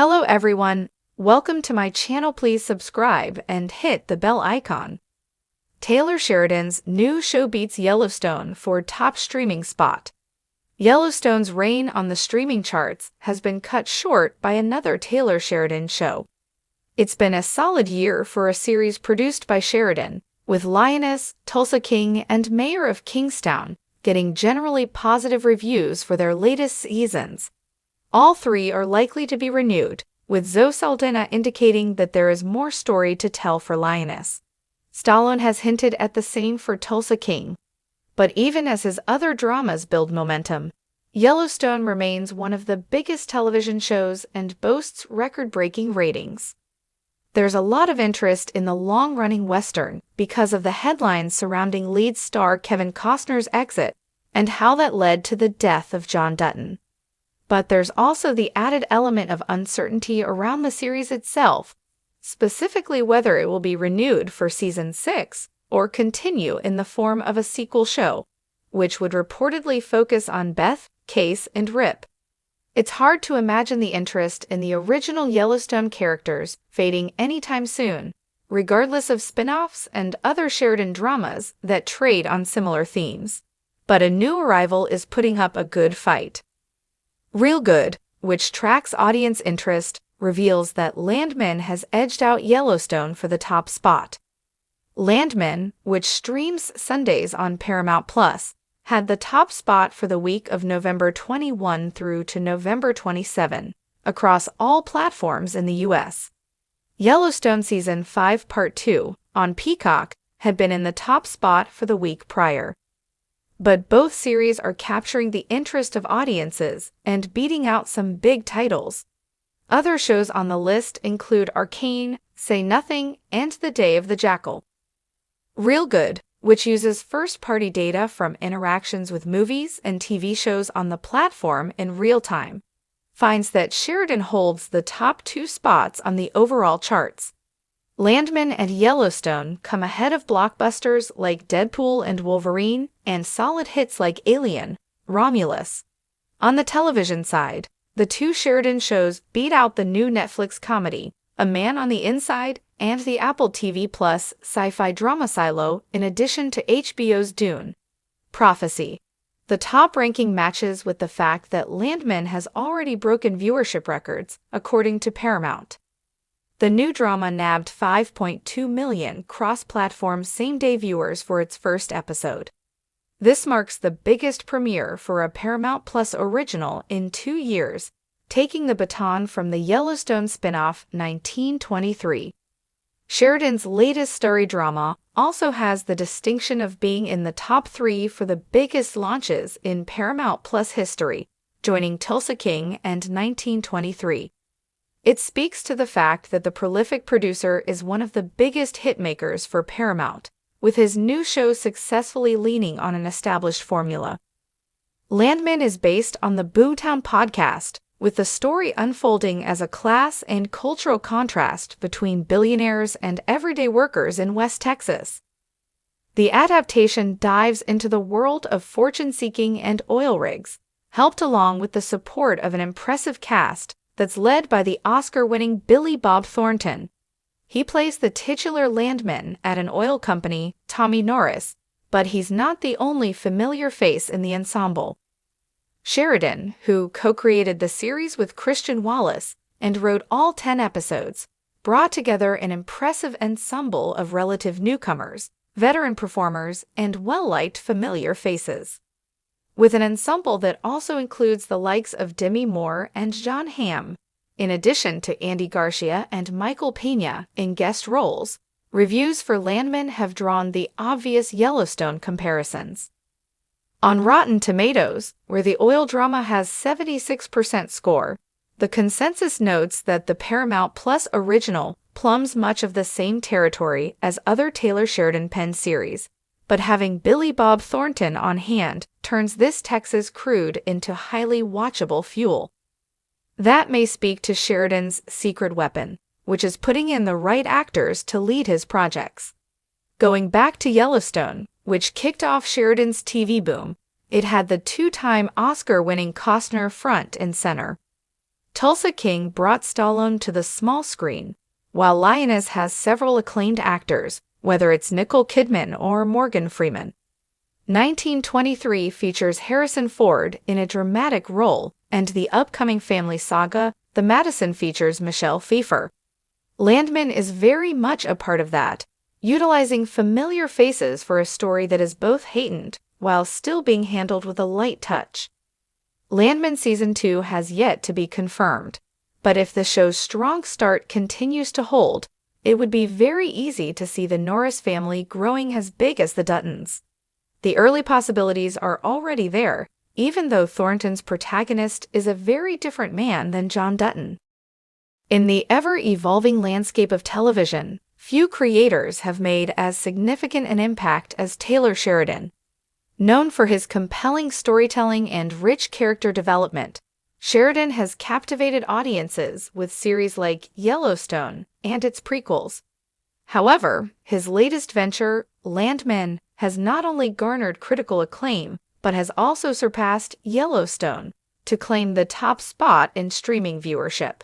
Hello everyone, welcome to my channel. Please subscribe and hit the bell icon. Taylor Sheridan's new show beats Yellowstone for top streaming spot. Yellowstone's reign on the streaming charts has been cut short by another Taylor Sheridan show. It's been a solid year for a series produced by Sheridan, with Lioness, Tulsa King, and Mayor of Kingstown getting generally positive reviews for their latest seasons. All three are likely to be renewed, with Zoe Saldana indicating that there is more story to tell for Lioness. Stallone has hinted at the same for Tulsa King. But even as his other dramas build momentum, Yellowstone remains one of the biggest television shows and boasts record-breaking ratings. There's a lot of interest in the long-running Western because of the headlines surrounding lead star Kevin Costner's exit and how that led to the death of John Dutton. But there's also the added element of uncertainty around the series itself, specifically whether it will be renewed for Season 6 or continue in the form of a sequel show, which would reportedly focus on Beth, Case, and Rip. It's hard to imagine the interest in the original Yellowstone characters fading anytime soon, regardless of spin-offs and other Sheridan dramas that trade on similar themes. But a new arrival is putting up a good fight. Real Good, which tracks audience interest, reveals that Landman has edged out Yellowstone for the top spot. Landman, which streams Sundays on Paramount+, had the top spot for the week of November 21 through to November 27, across all platforms in the U.S. Yellowstone Season 5 Part 2, on Peacock, had been in the top spot for the week prior. But both series are capturing the interest of audiences and beating out some big titles. Other shows on the list include Arcane, Say Nothing, and The Day of the Jackal. Real Good, which uses first-party data from interactions with movies and TV shows on the platform in real time, finds that Sheridan holds the top two spots on the overall charts. Landman and Yellowstone come ahead of blockbusters like Deadpool and Wolverine and solid hits like Alien, Romulus. On the television side, the two Sheridan shows beat out the new Netflix comedy, A Man on the Inside, and the Apple TV Plus sci-fi drama Silo, in addition to HBO's Dune. Prophecy. The top ranking matches with the fact that Landman has already broken viewership records, according to Paramount. The new drama nabbed 5.2 million cross-platform same-day viewers for its first episode. This marks the biggest premiere for a Paramount Plus original in 2 years, taking the baton from the Yellowstone spin-off 1923. Sheridan's latest story drama also has the distinction of being in the top 3 for the biggest launches in Paramount Plus history, joining Tulsa King and 1923. It speaks to the fact that the prolific producer is one of the biggest hitmakers for Paramount, with his new show successfully leaning on an established formula. Landman is based on the Boomtown podcast, with the story unfolding as a class and cultural contrast between billionaires and everyday workers in West Texas. The adaptation dives into the world of fortune-seeking and oil rigs, helped along with the support of an impressive cast that's led by the Oscar-winning Billy Bob Thornton. He plays the titular landman at an oil company, Tommy Norris, but he's not the only familiar face in the ensemble. Sheridan, who co-created the series with Christian Wallace and wrote all 10 episodes, brought together an impressive ensemble of relative newcomers, veteran performers, and well-liked familiar faces. With an ensemble that also includes the likes of Demi Moore and Jon Hamm, in addition to Andy Garcia and Michael Pena in guest roles, reviews for Landman have drawn the obvious Yellowstone comparisons. On Rotten Tomatoes, where the oil drama has 76% score, the consensus notes that the Paramount Plus original plumbs much of the same territory as other Taylor Sheridan penned series, but having Billy Bob Thornton on hand turns this Texas crude into highly watchable fuel. That may speak to Sheridan's secret weapon, which is putting in the right actors to lead his projects. Going back to Yellowstone, which kicked off Sheridan's TV boom, it had the two-time Oscar-winning Costner front and center. Tulsa King brought Stallone to the small screen, while Lioness has several acclaimed actors, whether it's Nicole Kidman or Morgan Freeman. 1923 features Harrison Ford in a dramatic role, and the upcoming family saga, The Madison, features Michelle Pfeiffer. Landman is very much a part of that, utilizing familiar faces for a story that is both heightened while still being handled with a light touch. Landman Season 2 has yet to be confirmed, but if the show's strong start continues to hold, it would be very easy to see the Norris family growing as big as the Duttons. The early possibilities are already there, even though Thornton's protagonist is a very different man than John Dutton. In the ever-evolving landscape of television, few creators have made as significant an impact as Taylor Sheridan. Known for his compelling storytelling and rich character development, Sheridan has captivated audiences with series like Yellowstone and its prequels. However, his latest venture, Landman, has not only garnered critical acclaim, but has also surpassed Yellowstone to claim the top spot in streaming viewership.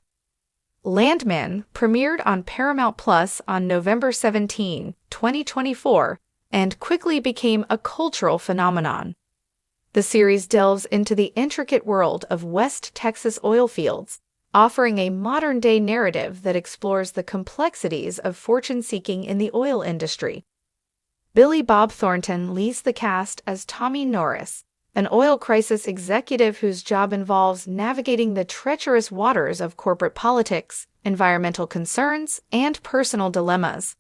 Landman premiered on Paramount Plus on November 17, 2024, and quickly became a cultural phenomenon. The series delves into the intricate world of West Texas oil fields, offering a modern-day narrative that explores the complexities of fortune-seeking in the oil industry. Billy Bob Thornton leads the cast as Tommy Norris, an oil crisis executive whose job involves navigating the treacherous waters of corporate politics, environmental concerns, and personal dilemmas.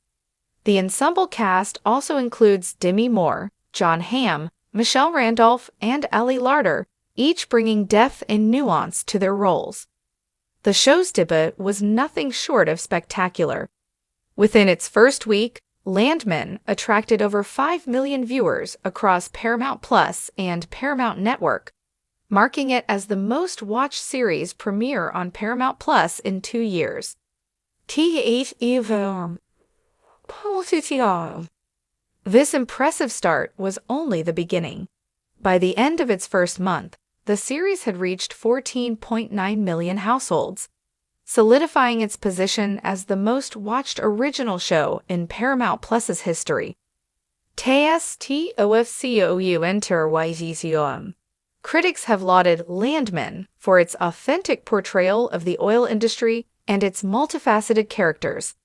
The ensemble cast also includes Demi Moore, John Hamm, Michelle Randolph, and Ali Larter, each bringing depth and nuance to their roles. The show's debut was nothing short of spectacular. Within its first week, Landman attracted over 5 million viewers across Paramount Plus and Paramount Network, marking it as the most-watched series premiere on Paramount Plus in 2 years. This impressive start was only the beginning. By the end of its first month, the series had reached 14.9 million households, solidifying its position as the most-watched original show in Paramount Plus's history. Critics have lauded Landman for its authentic portrayal of the oil industry and its multifaceted characters.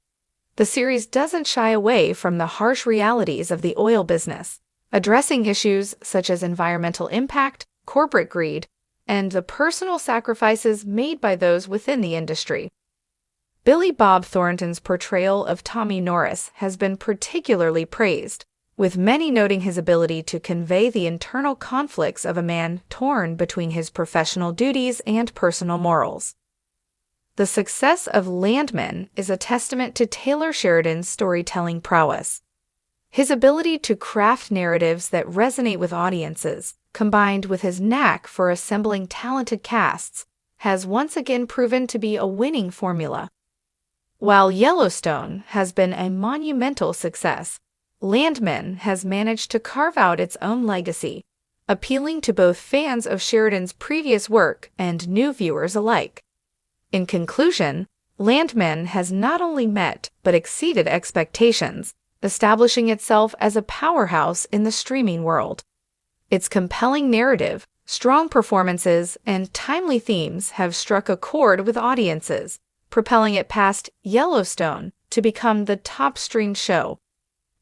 The series doesn't shy away from the harsh realities of the oil business, addressing issues such as environmental impact, corporate greed, and the personal sacrifices made by those within the industry. Billy Bob Thornton's portrayal of Tommy Norris has been particularly praised, with many noting his ability to convey the internal conflicts of a man torn between his professional duties and personal morals. The success of Landman is a testament to Taylor Sheridan's storytelling prowess. His ability to craft narratives that resonate with audiences, combined with his knack for assembling talented casts, has once again proven to be a winning formula. While Yellowstone has been a monumental success, Landman has managed to carve out its own legacy, appealing to both fans of Sheridan's previous work and new viewers alike. In conclusion, Landman has not only met but exceeded expectations, establishing itself as a powerhouse in the streaming world. Its compelling narrative, strong performances, and timely themes have struck a chord with audiences, propelling it past Yellowstone to become the top-streamed show.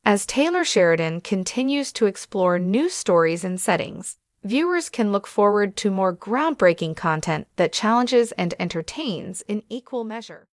As Taylor Sheridan continues to explore new stories and settings, viewers can look forward to more groundbreaking content that challenges and entertains in equal measure.